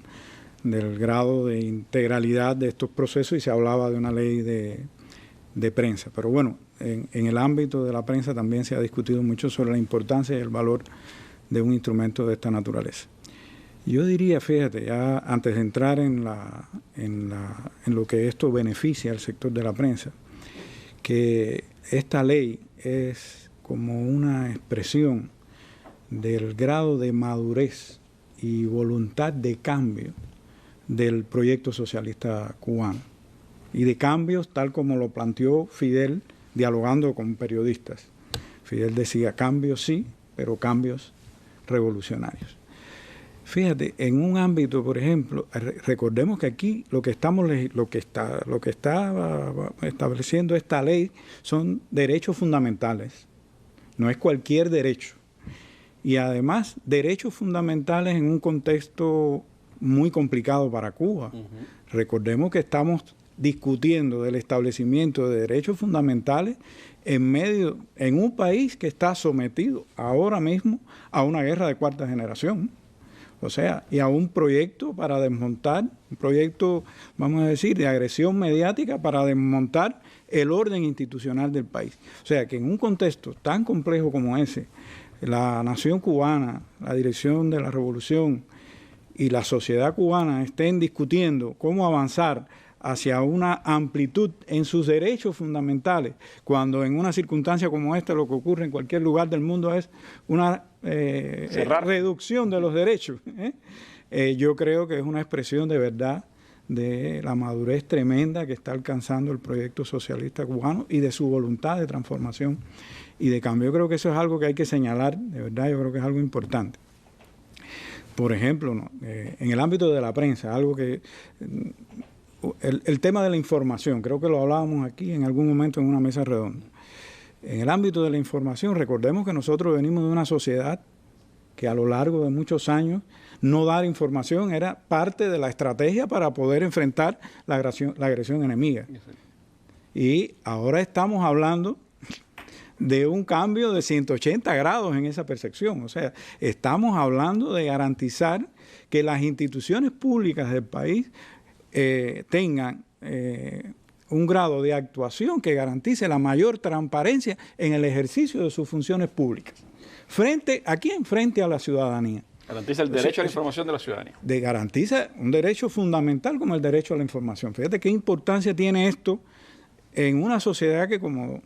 del grado de integralidad de estos procesos y se hablaba de una ley de prensa. Pero bueno, en el ámbito de la prensa también se ha discutido mucho sobre la importancia y el valor de un instrumento de esta naturaleza. Yo diría, fíjate, ya antes de entrar en lo que esto beneficia al sector de la prensa, que esta ley es como una expresión del grado de madurez y voluntad de cambio del proyecto socialista cubano y de cambios tal como lo planteó Fidel dialogando con periodistas. Fidel decía cambios sí, pero cambios revolucionarios. Fíjate, en un ámbito, por ejemplo, recordemos que aquí lo que está estableciendo esta ley son derechos fundamentales, no es cualquier derecho. Y además, derechos fundamentales en un contexto muy complicado para Cuba. Recordemos que estamos discutiendo del establecimiento de derechos fundamentales en un país que está sometido ahora mismo a una guerra de cuarta generación. O sea, y a un proyecto para desmontar, un proyecto, vamos a decir, de agresión mediática para desmontar el orden institucional del país. O sea, que en un contexto tan complejo como ese, la nación cubana, la dirección de la revolución y la sociedad cubana estén discutiendo cómo avanzar hacia una amplitud en sus derechos fundamentales, cuando en una circunstancia como esta lo que ocurre en cualquier lugar del mundo es una reducción de los derechos. Yo creo que es una expresión de verdad de la madurez tremenda que está alcanzando el proyecto socialista cubano y de su voluntad de transformación y de cambio. Yo creo que eso es algo que hay que señalar, de verdad, yo creo que es algo importante. Por ejemplo, ¿no? En el ámbito de la prensa, algo que... El tema de la información, creo que lo hablábamos aquí en algún momento en una mesa redonda. En el ámbito de la información, recordemos que nosotros venimos de una sociedad que a lo largo de muchos años no dar información era parte de la estrategia para poder enfrentar la agresión enemiga. Y ahora estamos hablando de un cambio de 180 grados en esa percepción. O sea, estamos hablando de garantizar que las instituciones públicas del país tengan un grado de actuación que garantice la mayor transparencia en el ejercicio de sus funciones públicas. ¿A quién? Frente a la ciudadanía. Garantiza el derecho a la información de la ciudadanía. Garantiza un derecho fundamental como el derecho a la información. Fíjate qué importancia tiene esto en una sociedad que, como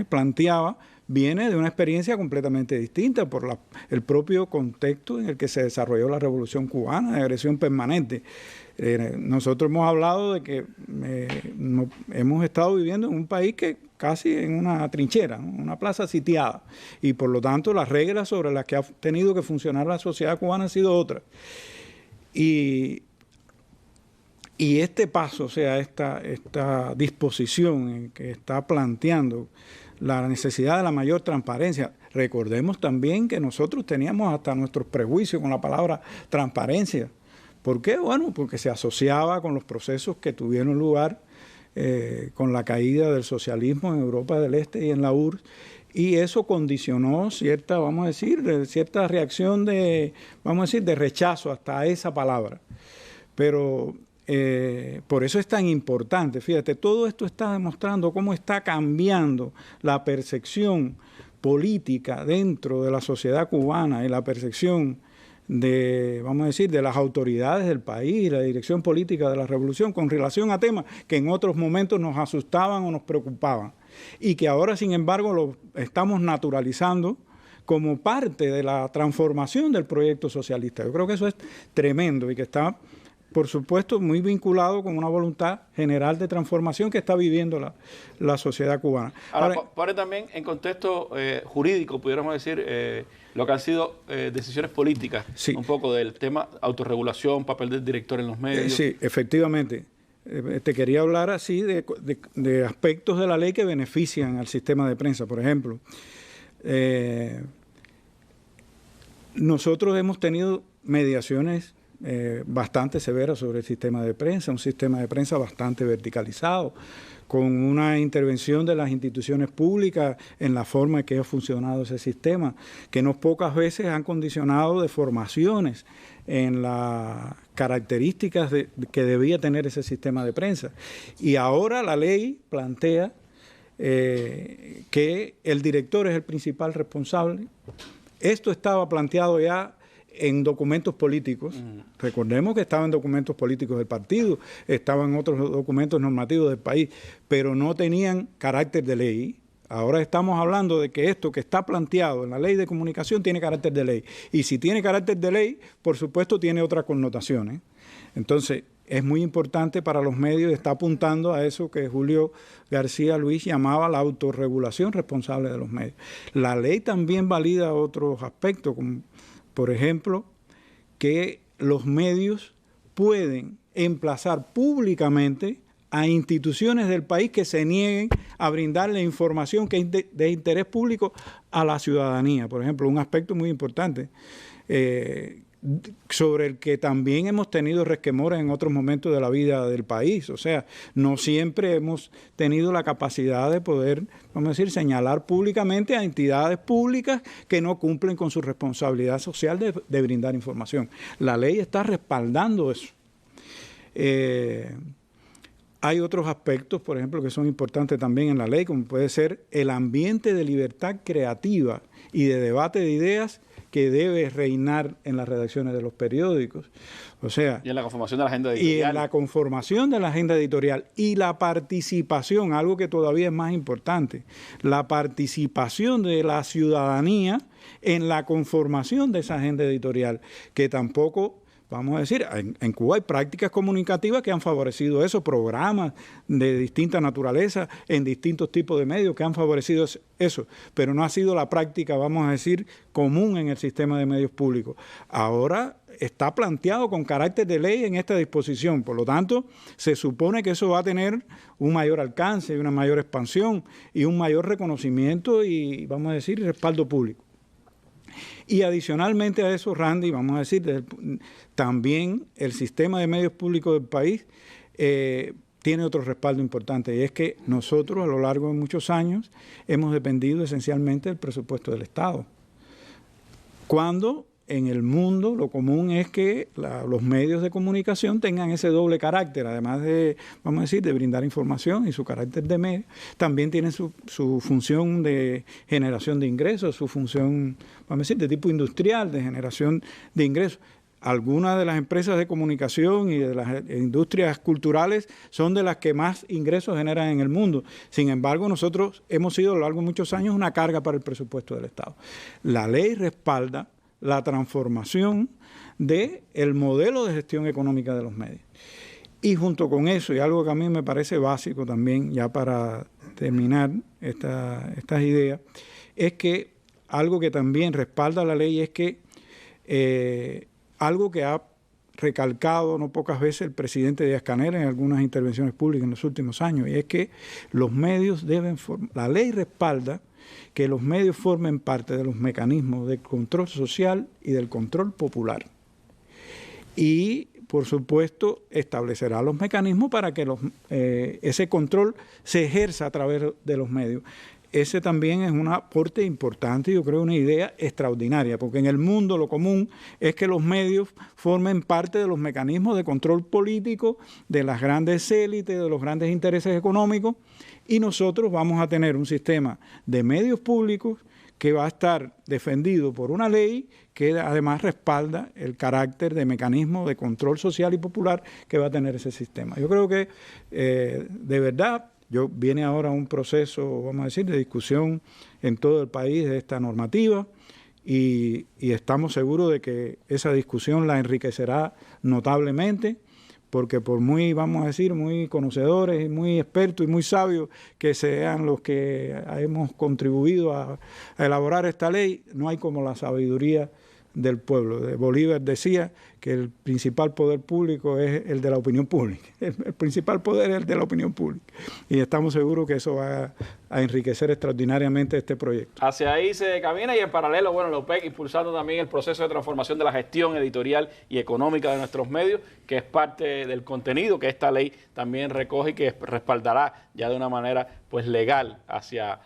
planteaba, viene de una experiencia completamente distinta por el propio contexto en el que se desarrolló la Revolución Cubana de agresión permanente. Nosotros hemos hablado de que hemos estado viviendo en un país que casi en una trinchera, ¿no? Una plaza sitiada, y por lo tanto las reglas sobre las que ha tenido que funcionar la sociedad cubana han sido otras. Y este paso, o sea, esta disposición en que está planteando la necesidad de la mayor transparencia. Recordemos también que nosotros teníamos hasta nuestros prejuicios con la palabra transparencia. ¿Por qué? Bueno, porque se asociaba con los procesos que tuvieron lugar con la caída del socialismo en Europa del Este y en la URSS, y eso condicionó cierta, cierta reacción de rechazo hasta esa palabra. Pero por eso es tan importante. Fíjate, todo esto está demostrando cómo está cambiando la percepción política dentro de la sociedad cubana y la percepción de las autoridades del país, la dirección política de la revolución con relación a temas que en otros momentos nos asustaban o nos preocupaban y que ahora, sin embargo, lo estamos naturalizando como parte de la transformación del proyecto socialista. Yo creo que eso es tremendo y que está, por supuesto, muy vinculado con una voluntad general de transformación que está viviendo la sociedad cubana. Ahora, pone también en contexto jurídico, pudiéramos decir, lo que han sido decisiones políticas, sí. Un poco del tema autorregulación, papel del director en los medios. Sí, efectivamente. Te quería hablar así de aspectos de la ley que benefician al sistema de prensa. Por ejemplo, nosotros hemos tenido mediaciones bastante severas sobre el sistema de prensa, un sistema de prensa bastante verticalizado, con una intervención de las instituciones públicas en la forma en que ha funcionado ese sistema, que no pocas veces han condicionado deformaciones en las características que debía tener ese sistema de prensa. Y ahora la ley plantea que el director es el principal responsable. Esto estaba planteado ya en documentos políticos. Recordemos que estaba en documentos políticos del partido, estaban en otros documentos normativos del país, pero no tenían carácter de ley. Ahora estamos hablando de que esto que está planteado en la ley de comunicación tiene carácter de ley. Y si tiene carácter de ley, por supuesto tiene otras connotaciones. Entonces, es muy importante para los medios, está apuntando a eso que Julio García Luis llamaba la autorregulación responsable de los medios. La ley también valida otros aspectos, como por ejemplo, que los medios pueden emplazar públicamente a instituciones del país que se nieguen a brindarle información que es de interés público a la ciudadanía. Por ejemplo, un aspecto muy importante, sobre el que también hemos tenido resquemores en otros momentos de la vida del país. O sea, no siempre hemos tenido la capacidad de poder, vamos a decir, señalar públicamente a entidades públicas que no cumplen con su responsabilidad social de brindar información. La ley está respaldando eso. Hay otros aspectos, por ejemplo, que son importantes también en la ley, como puede ser el ambiente de libertad creativa y de debate de ideas que debe reinar en las redacciones de los periódicos. O sea, y en la conformación de la agenda editorial. Y en la conformación de la agenda editorial y la participación, algo que todavía es más importante, la participación de la ciudadanía en la conformación de esa agenda editorial, que tampoco... Vamos a decir, en Cuba hay prácticas comunicativas que han favorecido eso, programas de distinta naturaleza en distintos tipos de medios que han favorecido eso, pero no ha sido la práctica, vamos a decir, común en el sistema de medios públicos. Ahora está planteado con carácter de ley en esta disposición, por lo tanto, se supone que eso va a tener un mayor alcance, una mayor expansión y un mayor reconocimiento y, vamos a decir, respaldo público. Y adicionalmente a eso, Randy, vamos a decir, también el sistema de medios públicos del país tiene otro respaldo importante, y es que nosotros a lo largo de muchos años hemos dependido esencialmente del presupuesto del Estado. Cuando en el mundo lo común es que los medios de comunicación tengan ese doble carácter, además de, vamos a decir, de brindar información y su carácter de medio, también tienen su función de generación de ingresos, su función, vamos a decir, de tipo industrial, de generación de ingresos. Algunas de las empresas de comunicación y de las industrias culturales son de las que más ingresos generan en el mundo. Sin embargo, nosotros hemos sido a lo largo de muchos años una carga para el presupuesto del Estado. La ley respalda la transformación del modelo de gestión económica de los medios. Y junto con eso, y algo que a mí me parece básico también, ya para terminar estas ideas, es que algo que también respalda la ley es que algo que ha recalcado no pocas veces el presidente Díaz-Canel en algunas intervenciones públicas en los últimos años, y es que los medios deben la ley respalda que los medios formen parte de los mecanismos de control social y del control popular. Y, por supuesto, establecerá los mecanismos para que ese control se ejerza a través de los medios. Ese también es un aporte importante y yo creo una idea extraordinaria, porque en el mundo lo común es que los medios formen parte de los mecanismos de control político de las grandes élites, de los grandes intereses económicos, y nosotros vamos a tener un sistema de medios públicos que va a estar defendido por una ley que además respalda el carácter de mecanismo de control social y popular que va a tener ese sistema. Yo creo que de verdad viene ahora un proceso, vamos a decir, de discusión en todo el país de esta normativa y estamos seguros de que esa discusión la enriquecerá notablemente, porque por muy, vamos a decir, muy conocedores y muy expertos y muy sabios que sean los que hemos contribuido a elaborar esta ley, no hay como la sabiduría del pueblo. Bolívar decía que el principal poder público es el de la opinión pública. El principal poder es el de la opinión pública. Y estamos seguros que eso va a enriquecer extraordinariamente este proyecto. Hacia ahí se camina y en paralelo, bueno, la UPEC impulsando también el proceso de transformación de la gestión editorial y económica de nuestros medios, que es parte del contenido que esta ley también recoge y que respaldará ya de una manera pues legal hacia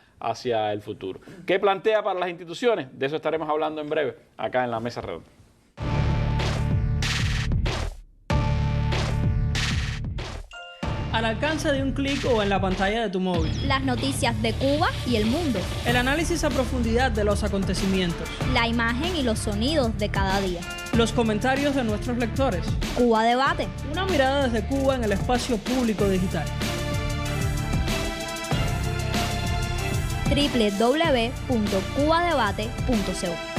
el futuro. ¿Qué plantea para las instituciones? De eso estaremos hablando en breve acá en la Mesa Redonda. Al alcance de un clic o en la pantalla de tu móvil. Las noticias de Cuba y el mundo. El análisis a profundidad de los acontecimientos. La imagen y los sonidos de cada día. Los comentarios de nuestros lectores. Cuba Debate. Una mirada desde Cuba en el espacio público digital. www.cubadebate.co.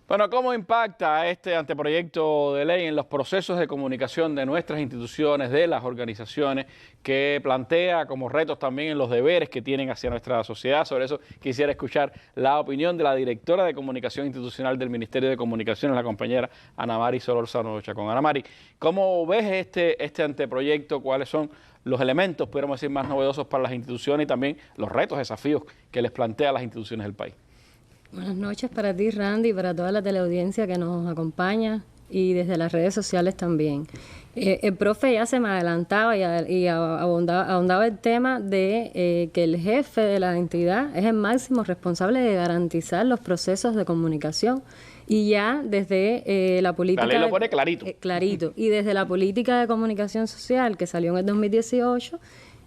Bueno, Bueno, ¿cómo impacta este anteproyecto de ley en los procesos de comunicación de nuestras instituciones, de las organizaciones, que plantea como retos también en los deberes que tienen hacia nuestra sociedad? Sobre eso quisiera escuchar la opinión de la directora de Comunicación Institucional del Ministerio de Comunicaciones, la compañera Ana Mari Solórzano Chacón. Ana Mari, ¿cómo ves este anteproyecto? ¿Cuáles son los elementos, podríamos decir, más novedosos para las instituciones y también los retos, desafíos que les plantea a las instituciones del país? Buenas noches para ti, Randy, y para toda la teleaudiencia que nos acompaña y desde las redes sociales también. El profe ya se me adelantaba y ahondaba el tema de que el jefe de la entidad es el máximo responsable de garantizar los procesos de comunicación. Y ya desde la política... La ley lo pone clarito. Clarito. Y desde la política de comunicación social que salió en el 2018...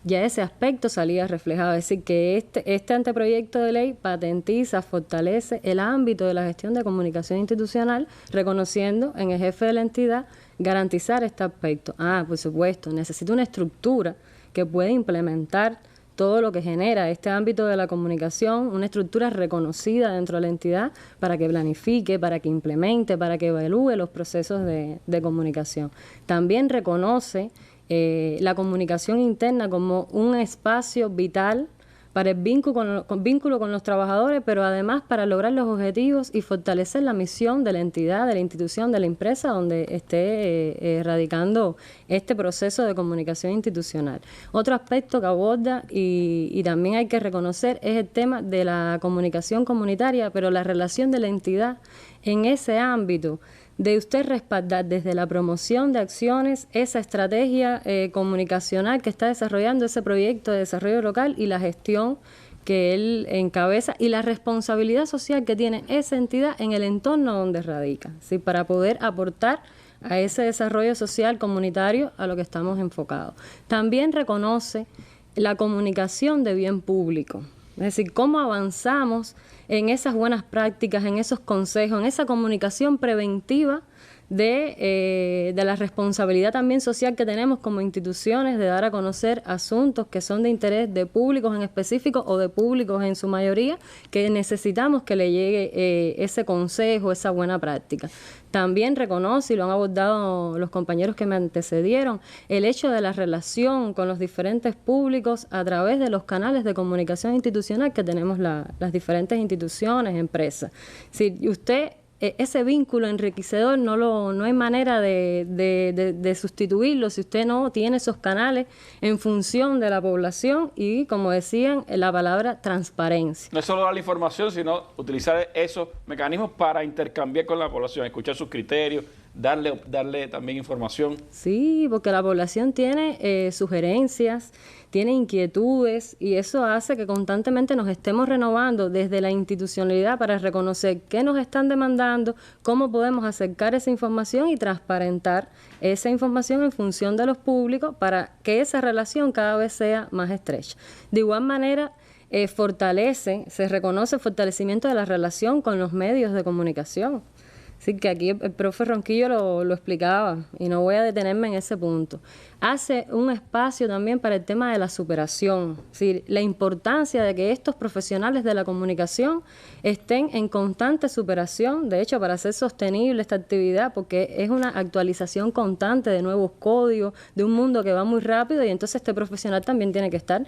ya ese aspecto salía reflejado, es decir, que este anteproyecto de ley patentiza, fortalece el ámbito de la gestión de comunicación institucional, reconociendo en el jefe de la entidad garantizar este aspecto. Por supuesto, necesita una estructura que pueda implementar todo lo que genera este ámbito de la comunicación, una estructura reconocida dentro de la entidad para que planifique, para que implemente, para que evalúe los procesos de comunicación. También reconoce la comunicación interna como un espacio vital para el vínculo con los trabajadores, pero además para lograr los objetivos y fortalecer la misión de la entidad, de la institución, de la empresa donde esté radicando este proceso de comunicación institucional. Otro aspecto que aborda y también hay que reconocer es el tema de la comunicación comunitaria, pero la relación de la entidad en ese ámbito, de usted respaldar desde la promoción de acciones esa estrategia comunicacional que está desarrollando ese proyecto de desarrollo local y la gestión que él encabeza y la responsabilidad social que tiene esa entidad en el entorno donde radica, ¿sí? Para poder aportar a ese desarrollo social comunitario a lo que estamos enfocados. También reconoce la comunicación de bien público, es decir, cómo avanzamos en esas buenas prácticas, en esos consejos, en esa comunicación preventiva de la responsabilidad también social que tenemos como instituciones de dar a conocer asuntos que son de interés de públicos en específico o de públicos en su mayoría, que necesitamos que le llegue ese consejo, esa buena práctica. También reconoce, y lo han abordado los compañeros que me antecedieron, el hecho de la relación con los diferentes públicos a través de los canales de comunicación institucional que tenemos las diferentes instituciones, empresas. Si usted... ese vínculo enriquecedor no hay manera de sustituirlo si usted no tiene esos canales en función de la población y, como decían, la palabra transparencia. No es solo dar la información, sino utilizar esos mecanismos para intercambiar con la población, escuchar sus criterios, darle también información. Sí, porque la población tiene sugerencias, tiene inquietudes y eso hace que constantemente nos estemos renovando desde la institucionalidad para reconocer qué nos están demandando, cómo podemos acercar esa información y transparentar esa información en función de los públicos para que esa relación cada vez sea más estrecha. De igual manera, se reconoce el fortalecimiento de la relación con los medios de comunicación. Así que aquí el profe Ronquillo lo explicaba y no voy a detenerme en ese punto. Hace un espacio también para el tema de la superación, es decir, la importancia de que estos profesionales de la comunicación estén en constante superación, de hecho, para hacer sostenible esta actividad, porque es una actualización constante de nuevos códigos, de un mundo que va muy rápido y entonces este profesional también tiene que estar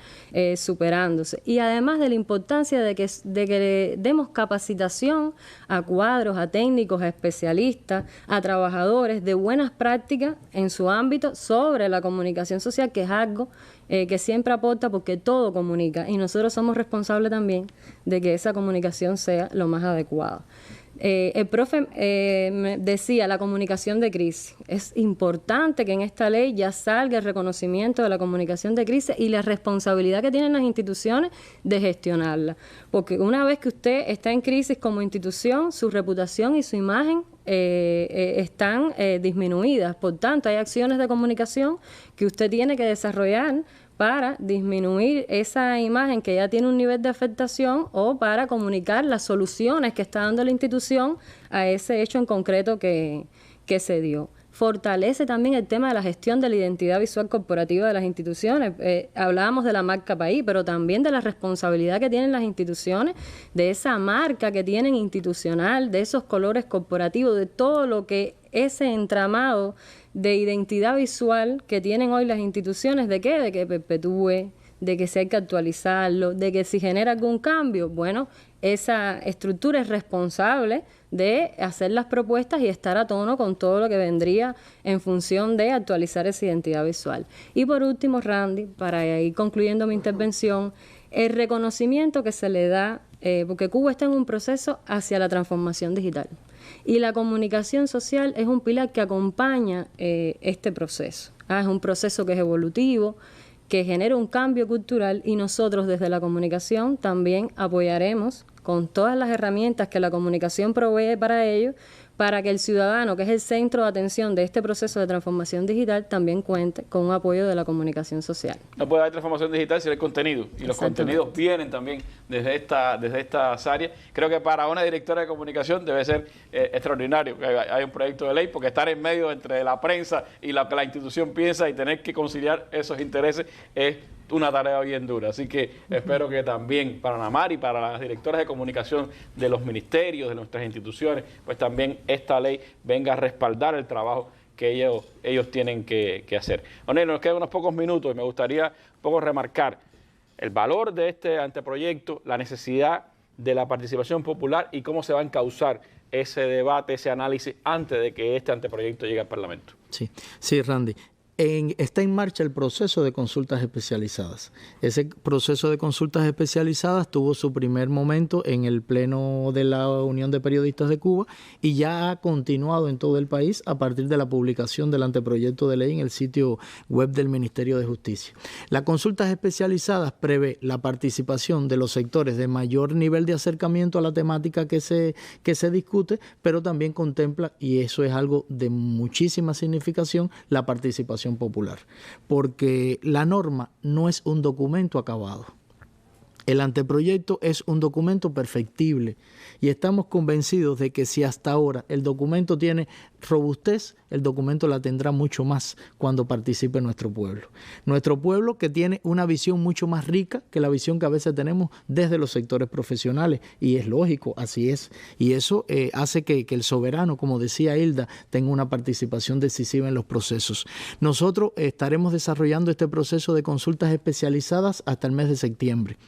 superándose. Y además de la importancia de que le demos capacitación a cuadros, a técnicos, a especialistas, a trabajadores de buenas prácticas en su ámbito sobre la comunicación social, que es algo que siempre aporta porque todo comunica y nosotros somos responsables también de que esa comunicación sea lo más adecuada. El profe me decía la comunicación de crisis. Es importante que en esta ley ya salga el reconocimiento de la comunicación de crisis y la responsabilidad que tienen las instituciones de gestionarla. Porque una vez que usted está en crisis como institución, su reputación y su imagen están disminuidas. Por tanto, hay acciones de comunicación que usted tiene que desarrollar para disminuir esa imagen que ya tiene un nivel de afectación o para comunicar las soluciones que está dando la institución a ese hecho en concreto que se dio. fortalece también el tema de la gestión de la identidad visual corporativa de las instituciones. Hablábamos de la marca país, pero también de la responsabilidad que tienen las instituciones, de esa marca que tienen institucional, de esos colores corporativos, de todo lo que ese entramado de identidad visual que tienen hoy las instituciones, ¿de qué? De que perpetúe, de que si hay que actualizarlo, de que si genera algún cambio, bueno, esa estructura es responsable de hacer las propuestas y estar a tono con todo lo que vendría en función de actualizar esa identidad visual. Y por último, Randy, para ir concluyendo mi intervención, el reconocimiento que se le da, porque Cuba está en un proceso hacia la transformación digital. Y la comunicación social es un pilar que acompaña este proceso. Es un proceso que es evolutivo, que genera un cambio cultural, y nosotros desde la comunicación también apoyaremos con todas las herramientas que la comunicación provee para ello, para que el ciudadano, que es el centro de atención de este proceso de transformación digital, también cuente con un apoyo de la comunicación social. No puede haber transformación digital sin el contenido, y los contenidos vienen también desde estas áreas. Creo que para una directora de comunicación debe ser extraordinario que haya un proyecto de ley, porque estar en medio entre la prensa y lo que la institución piensa y tener que conciliar esos intereses es una tarea bien dura. Así que espero que también para Namari y para las directoras de comunicación de los ministerios, de nuestras instituciones, pues también esta ley venga a respaldar el trabajo que ellos tienen que hacer. Onel, nos quedan unos pocos minutos y me gustaría un poco remarcar el valor de este anteproyecto, la necesidad de la participación popular y cómo se va a encauzar ese debate, ese análisis antes de que este anteproyecto llegue al Parlamento. Sí, Randy. Está en marcha el proceso de consultas especializadas. Ese proceso de consultas especializadas tuvo su primer momento en el Pleno de la Unión de Periodistas de Cuba y ya ha continuado en todo el país a partir de la publicación del anteproyecto de ley en el sitio web del Ministerio de Justicia. Las consultas especializadas prevé la participación de los sectores de mayor nivel de acercamiento a la temática que se discute, pero también contempla, y eso es algo de muchísima significación, la participación popular, porque la norma no es un documento acabado. El anteproyecto es un documento perfectible y estamos convencidos de que si hasta ahora el documento tiene robustez, el documento la tendrá mucho más cuando participe nuestro pueblo. Nuestro pueblo que tiene una visión mucho más rica que la visión que a veces tenemos desde los sectores profesionales, y es lógico, así es. Y eso hace que el soberano, como decía Hilda, tenga una participación decisiva en los procesos. Nosotros estaremos desarrollando este proceso de consultas especializadas hasta el mes de septiembre.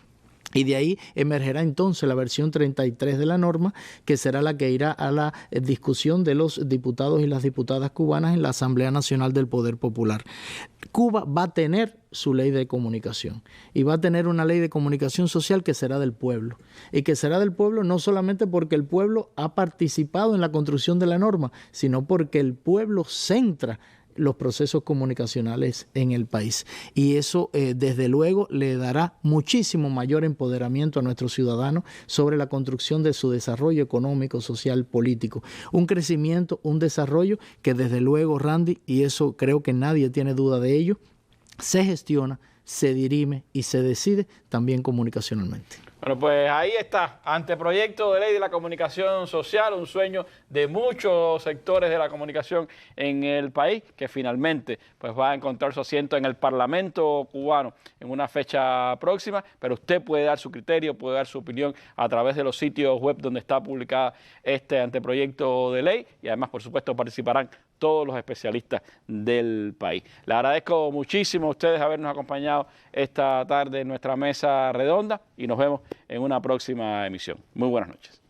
Y de ahí emergerá entonces la versión 33 de la norma, que será la que irá a la discusión de los diputados y las diputadas cubanas en la Asamblea Nacional del Poder Popular. Cuba va a tener su ley de comunicación y va a tener una ley de comunicación social que será del pueblo, y que será del pueblo no solamente porque el pueblo ha participado en la construcción de la norma, sino porque el pueblo centra los procesos comunicacionales en el país. Y eso, desde luego, le dará muchísimo mayor empoderamiento a nuestros ciudadanos sobre la construcción de su desarrollo económico, social, político. Un crecimiento, un desarrollo que, desde luego, Randy, y eso creo que nadie tiene duda de ello, se gestiona, se dirime y se decide también comunicacionalmente. Bueno, pues ahí está, anteproyecto de ley de la comunicación social, un sueño de muchos sectores de la comunicación en el país, que finalmente pues va a encontrar su asiento en el Parlamento cubano en una fecha próxima, pero usted puede dar su criterio, puede dar su opinión a través de los sitios web donde está publicada este anteproyecto de ley, y además, por supuesto, participarán todos los especialistas del país. Les agradezco muchísimo a ustedes habernos acompañado esta tarde en nuestra mesa redonda y nos vemos en una próxima emisión. Muy buenas noches.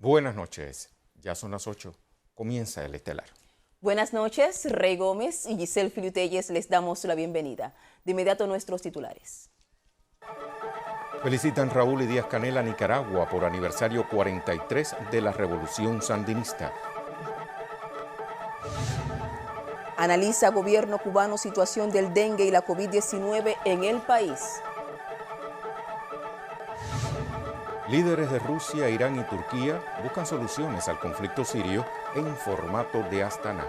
Buenas noches, ya son las 8, comienza el Estelar. Buenas noches, Rey Gómez y Giselle Filutelles les damos la bienvenida. De inmediato nuestros titulares. Felicitan Raúl y Díaz-Canel a Nicaragua por aniversario 43 de la Revolución Sandinista. Analiza gobierno cubano situación del dengue y la COVID-19 en el país. Líderes de Rusia, Irán y Turquía buscan soluciones al conflicto sirio en formato de Astana.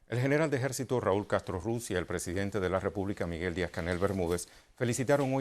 El general de ejército Raúl Castro Ruz y el presidente de la República Miguel Díaz-Canel Bermúdez felicitaron hoy